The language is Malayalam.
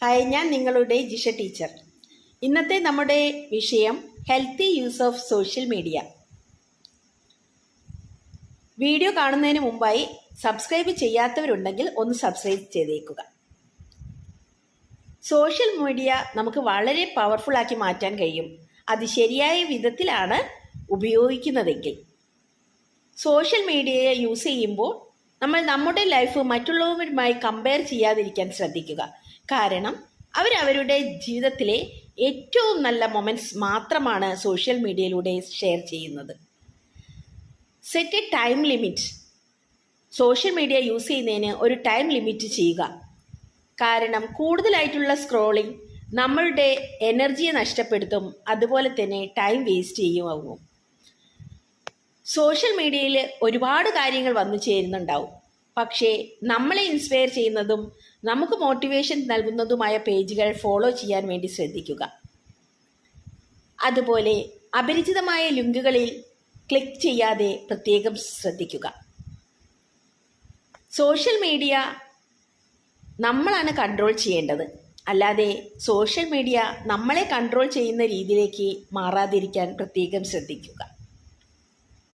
ഹായ്, ഞാൻ നിങ്ങളുടെ ജിഷ ടീച്ചർ. ഇന്നത്തെ നമ്മുടെ വിഷയം healthy use of social media. Video കാണുന്നതിന് മുമ്പായി സബ്സ്ക്രൈബ് ചെയ്യാത്തവരുണ്ടെങ്കിൽ ഒന്ന് സബ്സ്ക്രൈബ് ചെയ്തേക്കുക. സോഷ്യൽ മീഡിയ നമുക്ക് വളരെ പവർഫുൾ ആക്കി മാറ്റാൻ കഴിയും, അത് ശരിയായ വിധത്തിലാണ് ഉപയോഗിക്കുന്നതെങ്കിൽ. സോഷ്യൽ മീഡിയയെ യൂസ് ചെയ്യുമ്പോൾ നമ്മൾ നമ്മുടെ ലൈഫ് മറ്റുള്ളവരുമായി കമ്പയർ ചെയ്യാതിരിക്കാൻ ശ്രദ്ധിക്കുക. കാരണം അവരവരുടെ ജീവിതത്തിലെ ഏറ്റവും നല്ല മൊമെൻറ്റ്സ് മാത്രമാണ് സോഷ്യൽ മീഡിയയിലൂടെ ഷെയർ ചെയ്യുന്നത്. Set A time limit. Social media use ചെയ്യുന്നതിന് ഒരു ടൈം ലിമിറ്റ് ചെയ്യുക. കാരണം കൂടുതലായിട്ടുള്ള സ്ക്രോളിംഗ് നമ്മളുടെ എനർജിയെ നഷ്ടപ്പെടുത്തും, അതുപോലെ തന്നെ ടൈം വേസ്റ്റ് ചെയ്യുമാകും. സോഷ്യൽ മീഡിയയിൽ ഒരുപാട് കാര്യങ്ങൾ വന്നു ചേരുന്നുണ്ടാവും. പക്ഷേ നമ്മളെ ഇൻസ്പയർ ചെയ്യുന്നതും നമുക്ക് മോട്ടിവേഷൻ നൽകുന്നതുമായ പേജുകൾ ഫോളോ ചെയ്യാൻ വേണ്ടി ശ്രദ്ധിക്കുക. അതുപോലെ അപരിചിതമായ ലിങ്കുകളിൽ ക്ലിക്ക് ചെയ്യാതെ പ്രത്യേകം ശ്രദ്ധിക്കുക. സോഷ്യൽ മീഡിയ നമ്മളാണ് കൺട്രോൾ ചെയ്യേണ്ടത്, അല്ലാതെ സോഷ്യൽ മീഡിയ നമ്മളെ കൺട്രോൾ ചെയ്യുന്ന രീതിയിലേക്ക് മാറാതിരിക്കാൻ പ്രത്യേകം ശ്രദ്ധിക്കുക.